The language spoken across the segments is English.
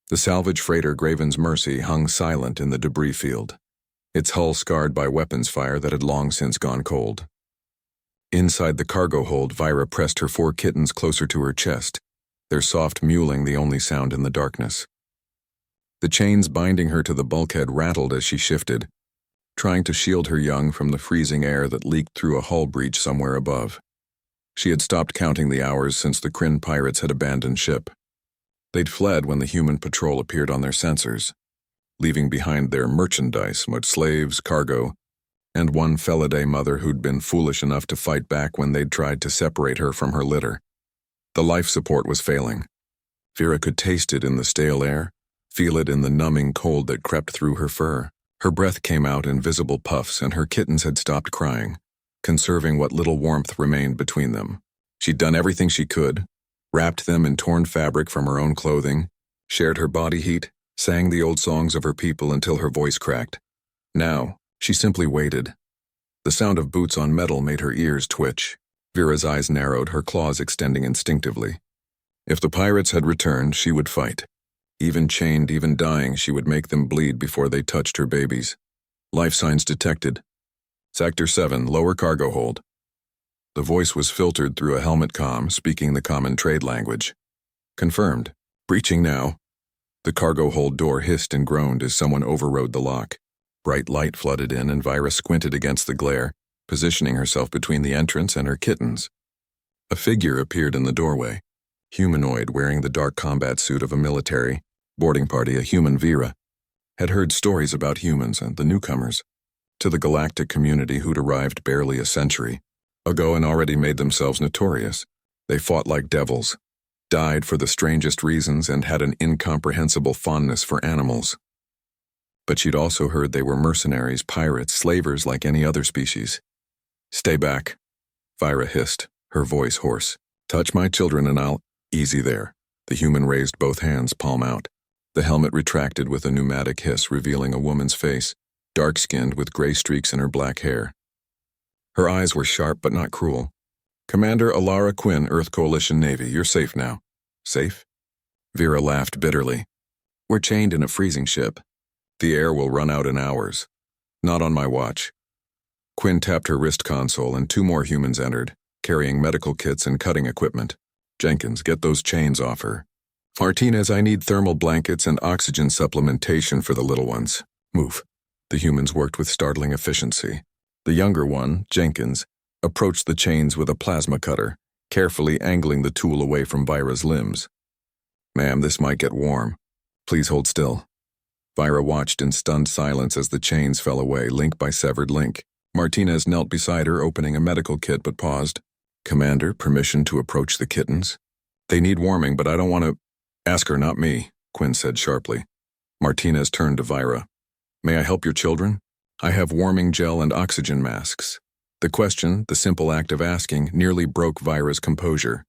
The salvage freighter Graven's Mercy hung silent in the debris field, its hull scarred by weapons fire that had long since gone cold. Inside the cargo hold, Vyra pressed her 4 kittens closer to her chest, their soft mewling the only sound in the darkness. The chains binding her to the bulkhead rattled as she shifted, trying to shield her young from the freezing air that leaked through a hull breach somewhere above. She had stopped counting the hours since the Kryn pirates had abandoned ship. They'd fled when the human patrol appeared on their sensors, leaving behind their merchandise, much slaves, cargo, and one Felidae mother who'd been foolish enough to fight back when they'd tried to separate her from her litter. The life support was failing. Vyra could taste it in the stale air, feel it in the numbing cold that crept through her fur. Her breath came out in visible puffs, and her kittens had stopped crying, conserving what little warmth remained between them. She'd done everything she could, wrapped them in torn fabric from her own clothing, shared her body heat, sang the old songs of her people until her voice cracked. Now, she simply waited. The sound of boots on metal made her ears twitch. Vyra's eyes narrowed, her claws extending instinctively. If the pirates had returned, she would fight. Even chained, even dying, she would make them bleed before they touched her babies. Life signs detected. Sector 7, lower cargo hold. The voice was filtered through a helmet comm, speaking the common trade language. Confirmed. Breaching now. The cargo hold door hissed and groaned as someone overrode the lock. Bright light flooded in, and Vyra squinted against the glare, positioning herself between the entrance and her kittens. A figure appeared in the doorway, humanoid, wearing the dark combat suit of a military boarding party. A human Vyra had heard stories about humans and the newcomers to the galactic community who'd arrived barely a century ago and already made themselves notorious. They fought like devils, died for the strangest reasons, and had an incomprehensible fondness for animals. But she'd also heard they were mercenaries, pirates, slavers like any other species. "Stay back," Vyra hissed, her voice hoarse. "Touch my children and I'll—" "Easy there." The human raised both hands, palm out. The helmet retracted with a pneumatic hiss, revealing a woman's face, dark-skinned with gray streaks in her black hair. Her eyes were sharp but not cruel. "Commander Alara Quinn, Earth Coalition Navy, you're safe now." "Safe?" Vyra laughed bitterly. "We're chained in a freezing ship. The air will run out in hours. Not on my watch." Quinn tapped her wrist console, and 2 more humans entered, carrying medical kits and cutting equipment. "Jenkins, get those chains off her." "Martinez, I need thermal blankets and oxygen supplementation for the little ones. Move." The humans worked with startling efficiency. The younger one, Jenkins, approached the chains with a plasma cutter, carefully angling the tool away from Vyra's limbs. "Ma'am, this might get warm. Please hold still." Vyra watched in stunned silence as the chains fell away, link by severed link. Martinez knelt beside her, opening a medical kit, but paused. "Commander, permission to approach the kittens? They need warming, but I don't want to—" "Ask her, not me," Quinn said sharply. Martinez turned to Vyra. "May I help your children? I have warming gel and oxygen masks." The question, the simple act of asking, nearly broke Vyra's composure.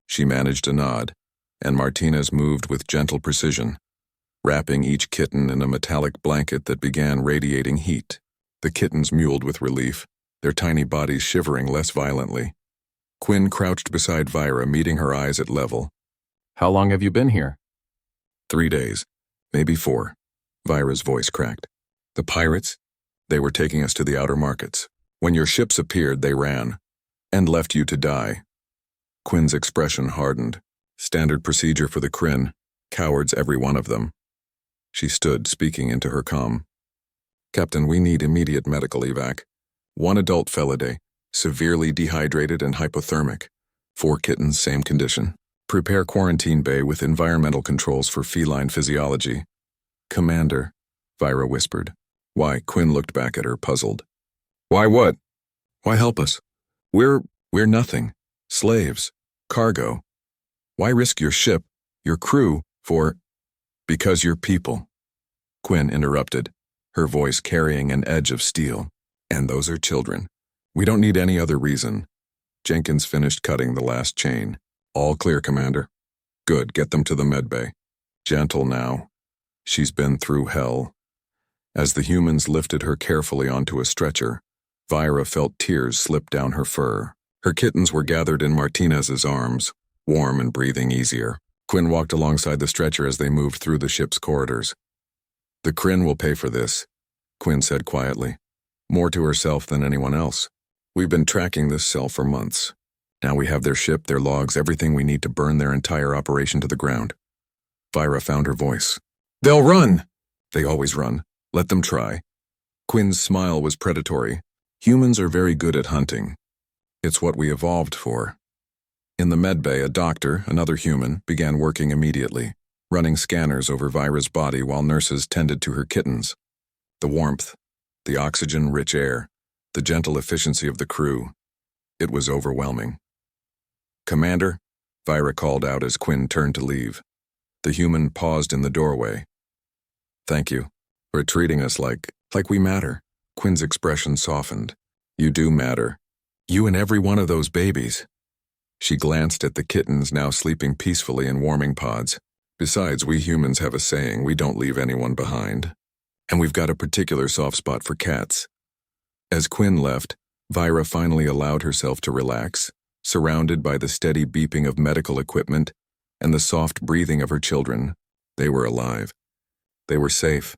She managed a nod, and Martinez moved with gentle precision, wrapping each kitten in a metallic blanket that began radiating heat. The kittens mewled with relief, their tiny bodies shivering less violently. Quinn crouched beside Vyra, meeting her eyes at level. "How long have you been here?" 3 days, maybe 4. Vyra's voice cracked. "The pirates? They were taking us to the outer markets. When your ships appeared, they ran, and left you to die." Quinn's expression hardened. Standard procedure for the Kryn, cowards every one of them. She stood, speaking into her comm. "Captain, we need immediate medical evac. 1 adult Felidae, severely dehydrated and hypothermic. 4 kittens, same condition. Prepare quarantine bay with environmental controls for feline physiology." "Commander," Vyra whispered. "Why?" Quinn looked back at her, puzzled. "Why what?" "Why help us? We're nothing. Slaves. Cargo. Why risk your ship, your crew, for—" "Because you're people," Quinn interrupted, her voice carrying an edge of steel. "And those are children. We don't need any other reason." Jenkins finished cutting the last chain. "All clear, Commander." "Good, get them to the medbay." "Gentle now. She's been through hell." As the humans lifted her carefully onto a stretcher, Vyra felt tears slip down her fur. Her kittens were gathered in Martinez's arms, warm and breathing easier. Quinn walked alongside the stretcher as they moved through the ship's corridors. The Kryn will pay for this, Quinn said quietly, more to herself than anyone else. We've been tracking this cell for months. Now we have their ship, their logs, everything we need to burn their entire operation to the ground. Vira found her voice. They'll run! They always run. Let them try. Quinn's smile was predatory. Humans are very good at hunting. It's what we evolved for. In the medbay, a doctor, another human, began working immediately, running scanners over Vira's body while nurses tended to her kittens. The warmth, the oxygen-rich air, the gentle efficiency of the crew. It was overwhelming. Commander, Vira called out as Quinn turned to leave. The human paused in the doorway. Thank you for treating us like we matter. Quinn's expression softened. You do matter. You and every one of those babies. She glanced at the kittens now sleeping peacefully in warming pods. Besides, we humans have a saying, we don't leave anyone behind. And we've got a particular soft spot for cats. As Quinn left, Vira finally allowed herself to relax, surrounded by the steady beeping of medical equipment and the soft breathing of her children. They were alive. They were safe.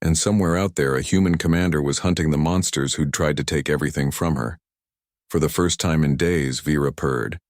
And somewhere out there, a human commander was hunting the monsters who'd tried to take everything from her. For the first time in days, Vira purred.